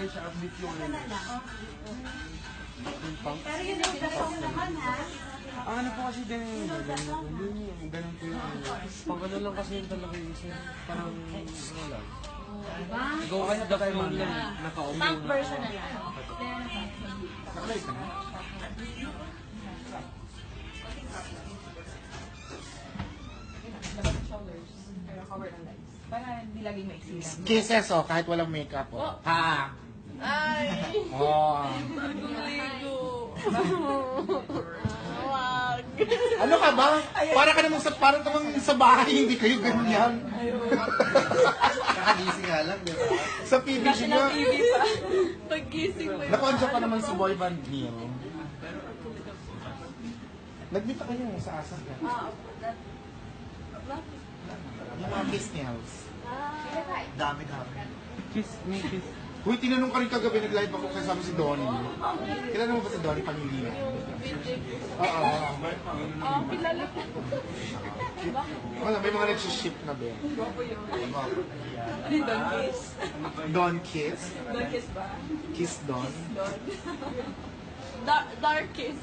bagay siya, upbeat yung ano. Yung punk. Pero yun ang dasong naman ha. Ang ano po kasi ganun yun, ganun po yung ano. Pang ano lang kasi yun talaga yung isa. Parang, ano lang. Go with the flow lang, nakaupo na. Punk version na lang. Nakalay ka na? Para hindi laging maiksi lang. Kisses, oh, kahit walang makeup, oh. Ha! Ay! Oh. Ligo! Wag! Ano ka ba? Para ka namang sa bahay, hindi kayo ganyan. Kakagising nga lang, di ba? Sa PBG Kasi nyo. ng TV pa. Pag-gising mo Naku, andyan pa naman si Boy Van Hill. Nag-meet pa kayo sa asas yan. Yung mga kiss nails. Dami. Kiss. Uy, tinanong ka rin kagabi, nag-live ako kasama si Donnie. Kilala mo ba si Donnie Pangilinan? Oo. Oh, kilala ko. Wala, may mga nagsiship na ba? Ano yung Don Kiss? Don Kiss? Don Kiss ba? Kiss Don? Don. Dark Kiss.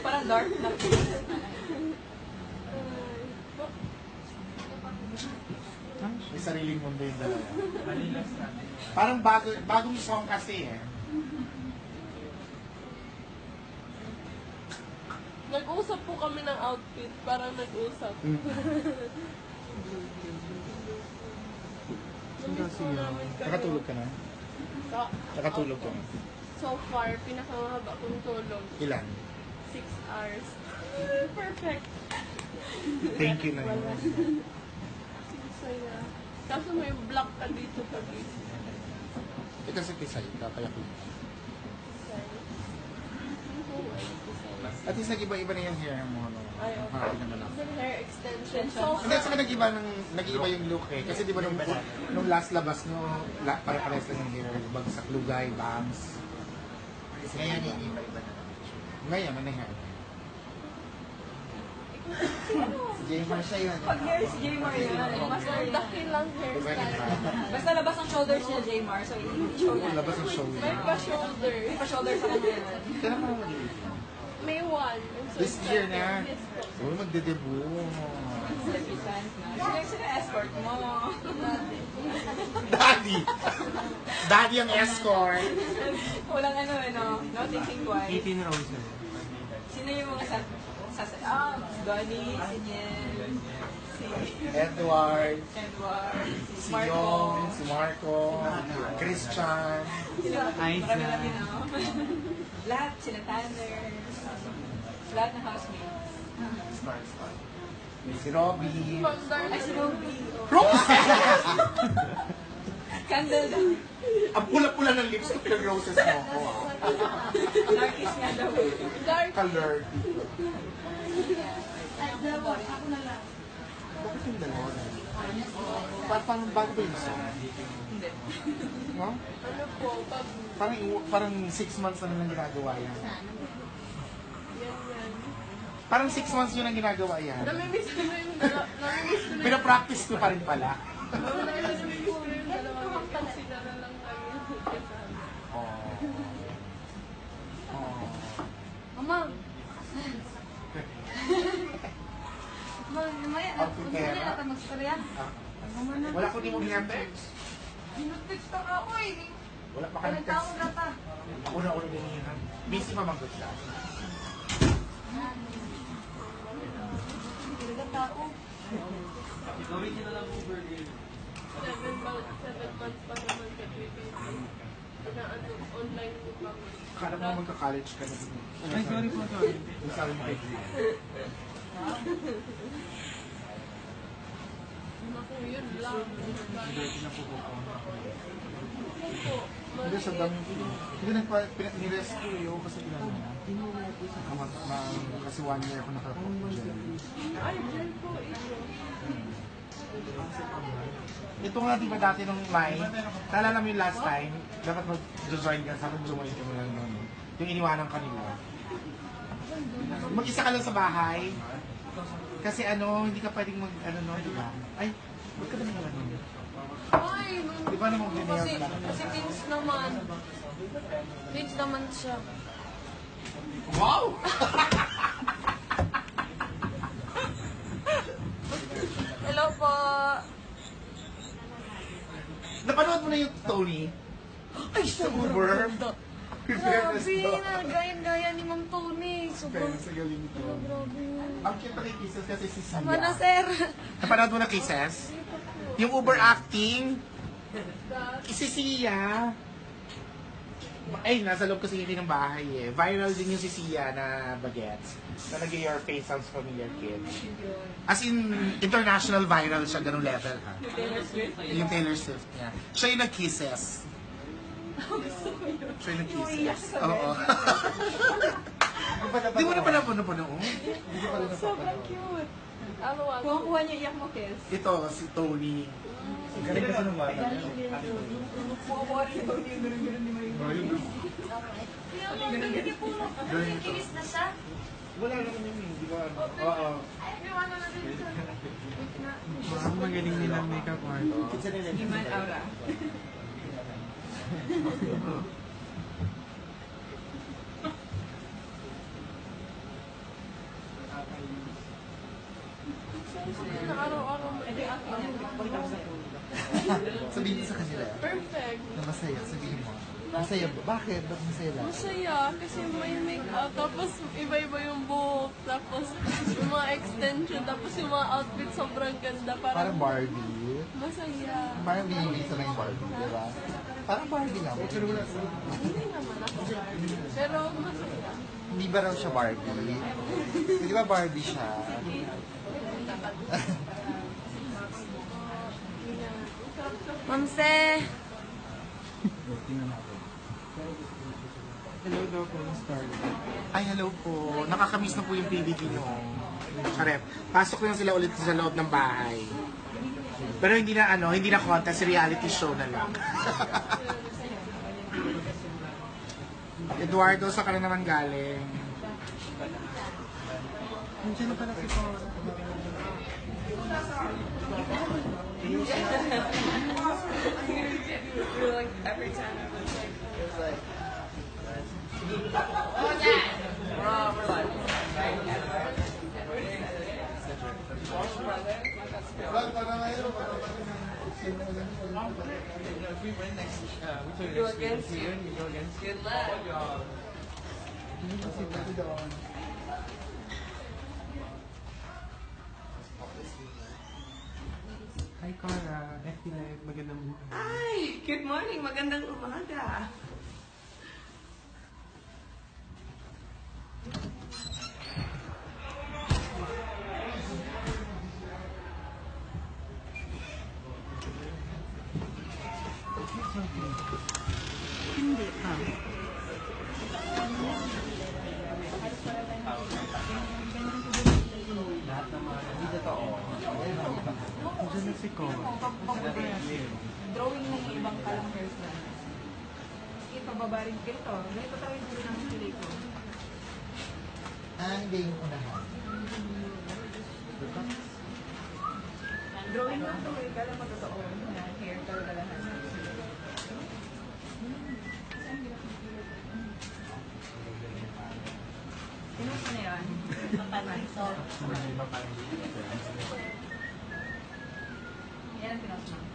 Parang dark na kiss. May sariling mundo yung dalawa. Parang bagong song kasi eh. Nag-usap po kami ng outfit. Parang nag-usap. Nakatulog ka na? Nakatulog ka na? So far, pinakamahaba kong tulog. Ilan? 6 hours. Perfect. Thank you na yun. Saya. Kaso may block ka dito pag Ito si Tisay, kaya ko. At least nag-iba-iba na yung hair mo. No? Ay, okay. Happy naman ako. Hair extension. So Hindi, saka nag-iba yung look eh. Kasi di ba nung last labas nyo, pare-pares lang yung hair. Bagsak lugay, bangs. Ngayon, iba-iba na. Ngayon, ano yung hair? Si Jaymar siya yun. Pag hair si Jaymar yun, mas dakilang hairstyle. basta labas ang shoulders niya, Jaymar. So, i-show niya. Labas ang show May niya. pa-shoulder. May pa-shoulder sa kanya. Kailan mo mag-iit? May one. This year na. Uy, magde-debut. Sino escort mo? Daddy! Daddy ang escort. Walang ano, no thinking twice. 18 roses. Sino yung mga Donnie, si Niel, si Edward, Edward, si Yong, si Marco, Christian. Marami-rami na. Lahat, sila Tanner, lahat ng housemates. Si Robbie. Ay, si Ruby. Roses! Candle daw. Ang pula-pula ng lipstick ng roses mo ko. Darkies nga daw. Dark. Color. Ako na lang. Bakit yung dalawa? Parang bago ba yung song? Hindi. No? Ano po, pag Parang 6 months na lang ginagawa yan. yan. Parang 6 months yun ang ginagawa yan. Namimiss ko na yung namimiss ko na Pinapractice ko pa rin pala. namimiss ko na yung dalawang sila na lang namin kasama. Mama. Mamaya, Outfitera. natin mag-storya. Wala ko di mo ginatext. Ginutext ka ako eh. Wala pa ka Walang tao nag-text. data. Una-una ganyan. Busy pa mag siya. Talaga tao. 7 months pa naman ka na ano, online mo pa. Akala mo magka-college ka na. Ay, sorry po, sorry. Yung sabi mo kay Drew. Naku, yun lang. Hindi, sa dami. Hindi, nirescue yun kasi ilan na. Kasi 1 year ako naka-gel. Ay, dyan po ito. Ito nga, di ba dati nung May, naalala mo yung last time, dapat mag-join ka, sabi mo join ka mo lang nun. Yung iniwanan ka nila. Mag-isa ka lang sa bahay. Kasi ano, hindi ka pwedeng mag, ano no, di ba? Ay, huwag ka ba naman nun? Ay, Di ba namang ginayaw kasi, na lang? kasi Vince naman. Vince naman siya. Wow! Hello po. Napanood mo na yung Tony? Ay, sa Uber? Grabe, nagaya-gaya ni Ma'am Tony. Sobrang, Sa galing nito. grabe. Ang cute na kay Kisses kasi si Sia. Tama na, sir. Napanood mo na Kisses? Yung Uber acting? Si Sia. Ay, nasa loob kasi yun ng bahay eh. Viral din yung si Sia na bagets. Na nag-your face sounds familiar kid. As in, international viral siya, ganung level ha. Yung Taylor Swift niya. Siya yung nag-kisses. Siya yung nag-kisses. Oo. Di mo na pa napanood? Sobrang cute. Ano, Kuha niya iyak mo, Kes. Ito, si Tony. Galing kasi ng bata. Kinis na siya. Wala naman yun eh. Di ba ano? Oo. Ang magaling nilang makeup artist. Iman Aura. araw-araw. Sabihin mo sa kanila Perfect. na masaya. Sabihin mo. Masaya ba? Bakit? Ba't masaya lang? Masaya kasi may make-up, tapos iba-iba yung buhok, tapos yung mga extension, tapos yung mga outfit sobrang ganda. Parang Barbie. Masaya. Parang binibig sa yung Barbie, di ba? Parang Barbie lang. Hindi naman ako Barbie. Pero masaya. Hindi ba raw siya Barbie? Di ba Barbie siya? Mamse! Hello daw po, Star. Ay, hello po. Nakakamiss na po yung PBB nyo. Charep. Pasok lang sila ulit sa loob ng bahay. Pero hindi na hindi na contest, reality show na lang. Eduardo, sa ka na naman galing? Nandiyan na pala si Paul. Every time I was like, Go against you. good luck. Hi, Cora. FT Live. Magandang buhay. Ay, good morning. Magandang umaga. Hindi pa. Nandiyan na si Cora. Drawing ng ibang kalang person. Ipababaring ito. Ganito tayo yung ng sili ko. Hindi yung unahan. Drawing lang to eh. Kala mo totoo. Hair talaga lahat. Pinuso na yan. Papanay. So, yan ang pinuso na.